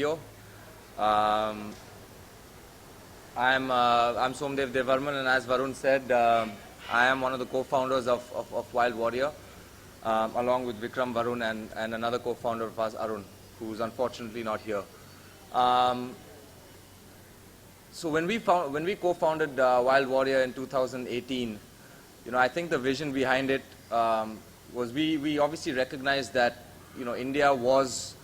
CEO. I'm Somdev Devarman, and as Varun said, I am one of the co-founders of Wild Warrior, along with Vikram, Varun, and another co-founder of us, Arun, who's unfortunately not here. So when we co-founded Wild Warrior in 2018, I think the vision behind it was we obviously recognized that India was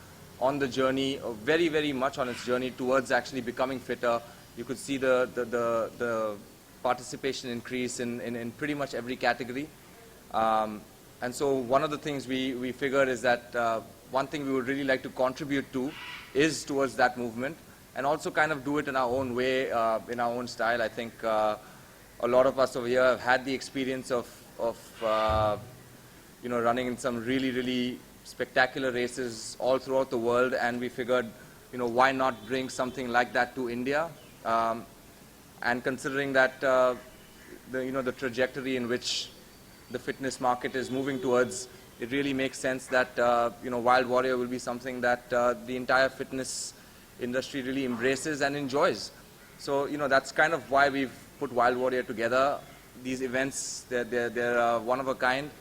on the journey, very, very much on its journey towards actually becoming fitter. You could see the participation increase in pretty much every category. And so one of the things we figured is that one thing we would really like to contribute to is towards that movement, and also kind of do it in our own way, in our own style. I think a lot of us over here have had the experience of running in some really, really spectacular races all throughout the world, and we figured, why not bring something like that to India? And considering that the trajectory in which the fitness market is moving towards, it really makes sense that Wild Warrior will be something that the entire fitness industry really embraces and enjoys. So that's kind of why we've put Wild Warrior together. These events, they're one of a kind.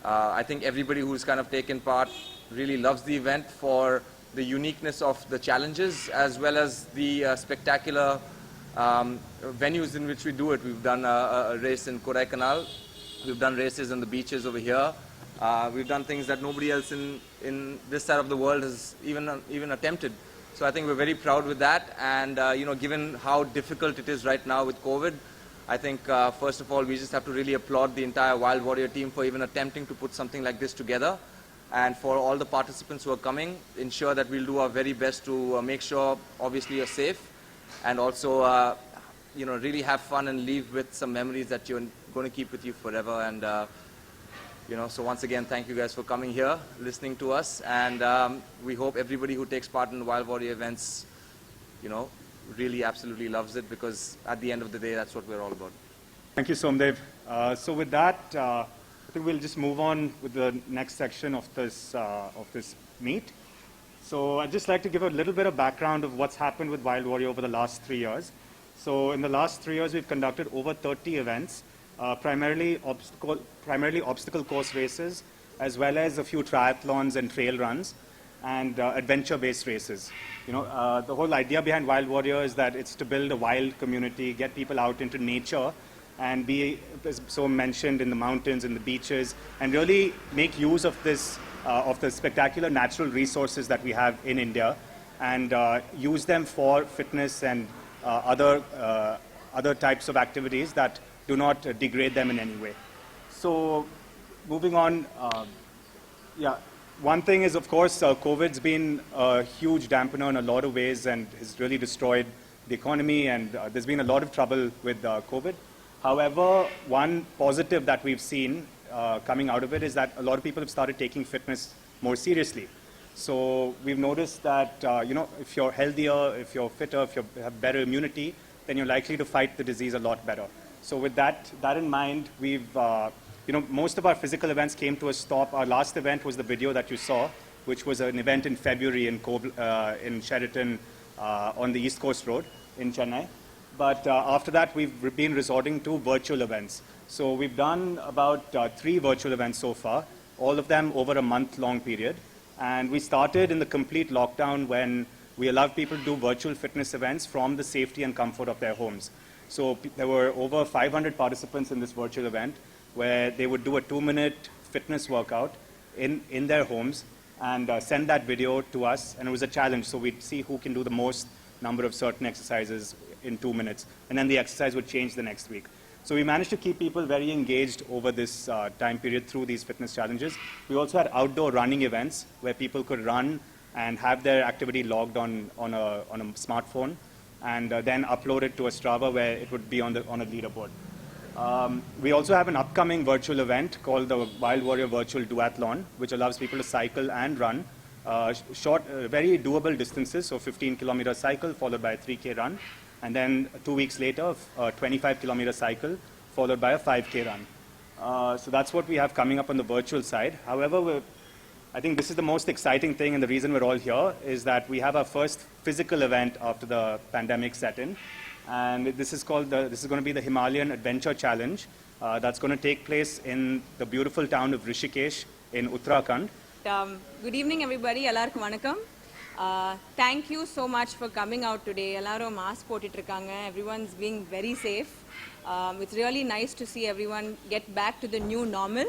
I think everybody who's kind of taken part really loves the event for the uniqueness of the challenges, as well as the spectacular venues in which we do it. We've done a race in Kodaikanal. We've done races on the beaches over here. We've done things that nobody else in this side of the world has even attempted. So I think we're very proud with that. And given how difficult it is right now with COVID, I think first of all we just have to really applaud the entire Wild Warrior team for even attempting to put something like this together. And for all the participants who are coming, ensure that we'll do our very best to make sure, obviously, you're safe, and also, really have fun and leave with some memories that you're going to keep with you forever. And, so once again, thank you guys for coming here, listening to us, and we hope everybody who takes part in the Wild Warrior events, really absolutely loves it, because at the end of the day, that's what we're all about. Thank you, Somdev. So with that, I think we'll just move on with the next section of this meet. So I'd just like to give a little bit of background of what's happened with Wild Warrior over the last 3 years. So in the last 3 years, we've conducted over 30 events, primarily obstacle course races, as well as a few triathlons and trail runs, and adventure-based races. The whole idea behind Wild Warrior is that it's to build a wild community, get people out into nature, and be, as so mentioned, in the mountains, in the beaches, and really make use of this, of the spectacular natural resources that we have in India, and use them for fitness and other types of activities that do not degrade them in any way. So, moving on, one thing is, of course, COVID's been a huge dampener in a lot of ways and has really destroyed the economy, and there's been a lot of trouble with COVID. However, one positive that we've seen coming out of it is that a lot of people have started taking fitness more seriously. So we've noticed that, if you're healthier, if you're fitter, if you have better immunity, then you're likely to fight the disease a lot better. So with that in mind, we've, most of our physical events came to a stop. Our last event was the video that you saw, which was an event in February in Sheraton on the East Coast Road in Chennai. But after that, we've been resorting to virtual events. So we've done about 3 virtual events so far, all of them over a month-long period. And we started in the complete lockdown when we allowed people to do virtual fitness events from the safety and comfort of their homes. So there were over 500 participants in this virtual event where they would do a 2-minute fitness workout in their homes and send that video to us. And it was a challenge, so we'd see who can do the most number of certain exercises in 2 minutes. And then the exercise would change the next week. So we managed to keep people very engaged over this time period through these fitness challenges. We also had outdoor running events where people could run and have their activity logged on a smartphone, and then upload it to a Strava where it would be on a leaderboard. We also have an upcoming virtual event called the Wild Warrior Virtual Duathlon, which allows people to cycle and run short, very doable distances, so 15-kilometer cycle followed by a 3K run, and then 2 weeks later, a 25-kilometer cycle followed by a 5K run. So that's what we have coming up on the virtual side. However, I think this is the most exciting thing, and the reason we're all here is that we have our first physical event after the pandemic set in. And this is going to be the Himalayan Adventure Challenge. That's going to take place in the beautiful town of Rishikesh in Uttarakhand. Good evening, everybody. Ellarkum vanakkam. Thank you so much for coming out today. Ellarum mask potittirukanga. Everyone's being very safe. It's really nice to see everyone get back to the new normal.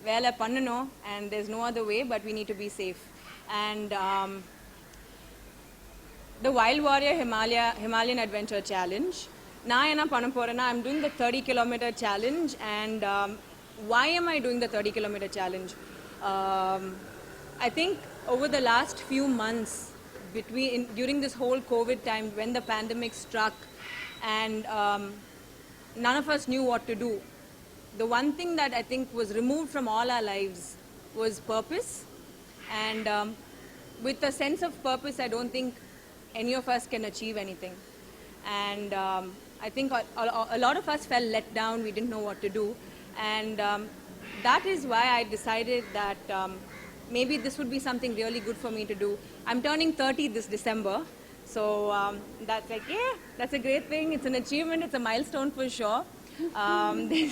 Vela pannano, and there's no other way, but we need to be safe. And the Wild Warrior Himalayan Adventure Challenge. Na ena panaporana, I'm doing the 30-kilometer challenge. And why am I doing the 30-kilometer challenge? I think over the last few months, during this whole COVID time, when the pandemic struck, and none of us knew what to do, the one thing that I think was removed from all our lives was purpose. And with a sense of purpose, I don't think any of us can achieve anything. And I think a lot of us felt let down. We didn't know what to do. And that is why I decided that maybe this would be something really good for me to do. I'm turning 30 this December. So that's like, yeah, that's a great thing. It's an achievement. It's a milestone for sure. They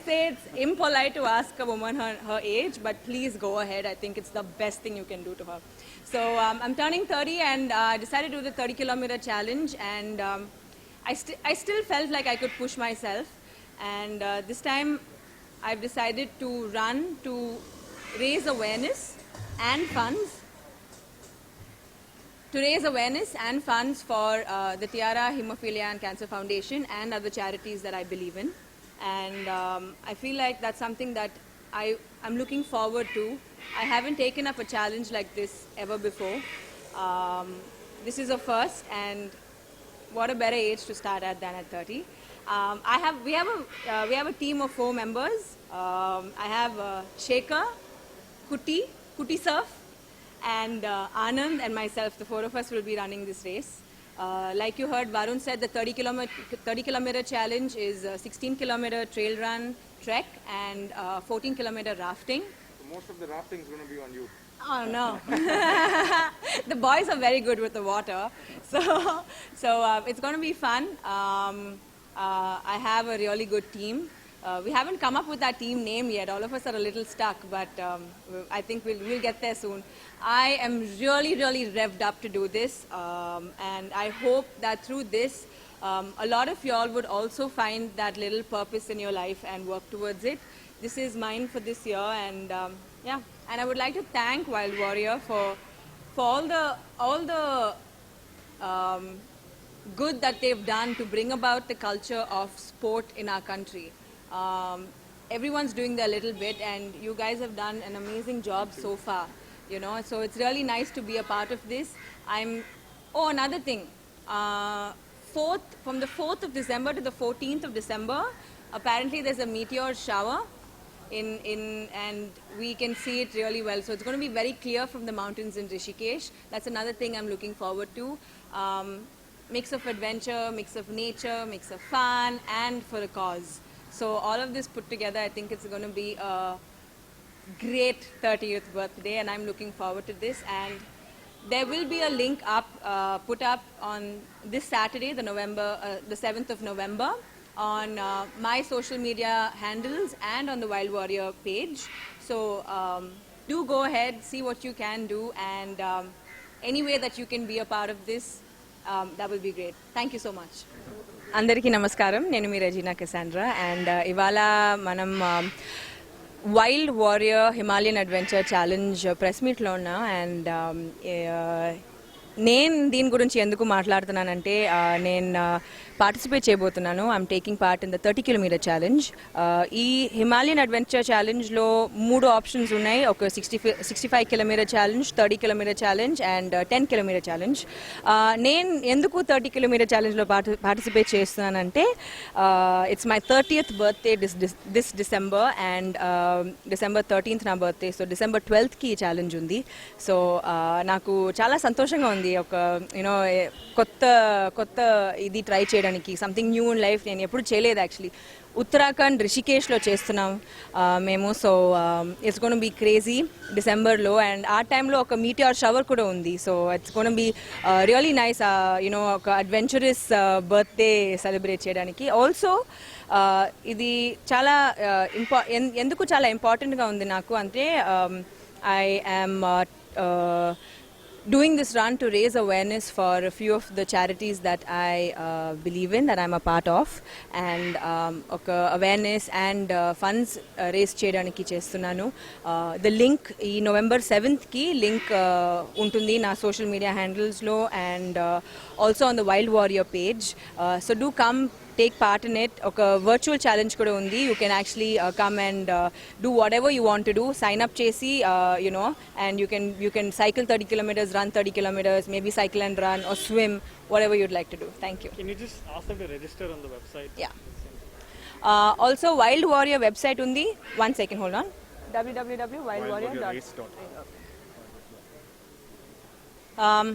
say it's impolite to ask a woman her age, but please go ahead. I think it's the best thing you can do to her. So I'm turning 30, and I decided to do the 30-kilometer challenge. And I still felt like I could push myself. And this time I've decided to run to raise awareness and funds. To raise awareness and funds for the Tiara Hemophilia and Cancer Foundation and other charities that I believe in. And I feel like that's something that I'm looking forward to. I haven't taken up a challenge like this ever before. This is a first, and what a better age to start at than at 30. We have a team of 4 members. I have Shekhar, Kuti Surf, and Anand and myself. The 4 of us will be running this race. Like you heard, Varun said the 30-kilometer challenge is a 16-kilometer trail run, trek, and 14-kilometer rafting. So most of the rafting is going to be on you. Oh no. The boys are very good with the water. So it's going to be fun. I have a really good team. We haven't come up with that team name yet. All of us are a little stuck, but I think we'll get there soon. I am really, really revved up to do this, and I hope that through this, a lot of y'all would also find that little purpose in your life and work towards it. This is mine for this year, and yeah. And I would like to thank Wild Warrior for all the good that they've done to bring about the culture of sport in our country. Everyone's doing their little bit, and you guys have done an amazing job so far. You know, so it's really nice to be a part of this. Another thing. From the 4th of December to the 14th of December, apparently there's a meteor shower and we can see it really well. So it's going to be very clear from the mountains in Rishikesh. That's another thing I'm looking forward to. Mix of adventure, mix of nature, mix of fun, and for a cause. So all of this put together, I think it's going to be a great 30th birthday, and I'm looking forward to this. And there will be a link put up on this Saturday, the 7th of November, on my social media handles and on the Wild Warrior page. So do go ahead, see what you can do, and any way that you can be a part of this, that will be great. Thank you so much. Andariki namaskaram. Nenu mi Regina Cassandra, and ivala manam Wild Warrior Himalayan Adventure Challenge press meet lo unna, and నేను దీని గురించి ఎందుకు మాట్లాడుతున్నానంటే నేను participate చేయబోతున్నాను. I'm taking part in the 30-kilometer challenge. ఈ Himalayan adventure ఛాలెంజ్లో 3 options ఉన్నాయి. ఒక 65-kilometer challenge, 30-kilometer challenge and 10-kilometer challenge. నేను ఎందుకు 30-kilometer ఛాలెంజ్లో పార్టిసిపేట్ చేస్తున్నానంటే it's my 30th birthday this December, and December 13th నా బర్త్డే. సో December 12th ఈ challenge ఉంది. So నాకు చాలా సంతోషంగా ఉంది. ఒక కొత్త ఇది ట్రై చేయడం చేయడానికి, సంథింగ్ న్యూ ఇన్ లైఫ్. నేను ఎప్పుడు చేయలేదు యాక్చువల్లీ. ఉత్తరాఖండ్ రిషికేష్లో చేస్తున్నాం మేము. So it's gonna be crazy డిసెంబర్లో, అండ్ ఆ టైంలో ఒక మీటియార్ షవర్ కూడా ఉంది. So it's gonna be really nice, you know ఒక అడ్వెంచరస్ బర్త్డే సెలబ్రేట్ చేయడానికి. ఆల్సో ఇది చాలా ఎందుకు చాలా ఇంపార్టెంట్గా ఉంది నాకు అంటే, I am doing this run to raise awareness for a few of the charities that I believe in, that I'm a part of, and awareness and funds raise cheyadaniki chestunnanu. The link ee November 7th ki link untundi na social media handles lo, and also on the Wild Warrior page. So do come take part in it. Oka virtual challenge kuda undi. You can actually come and do whatever you want to do. Sign up chesi, you know, and you can cycle 30 kilometers, run 30 kilometers, maybe cycle and run or swim, whatever you'd like to do. Thank you. Can you just ask them to register on the website? Yeah. Also Wild Warrior website undi. One second, hold on. www.wildwarrior.com.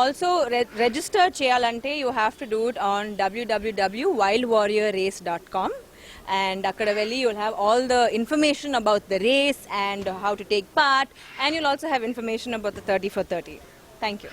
Also register cheyalante you have to do it on www.wildwarriorrace.com, and akkada velli you'll have all the information about the race and how to take part, and you'll also have information about the 30 for 30. Thank you.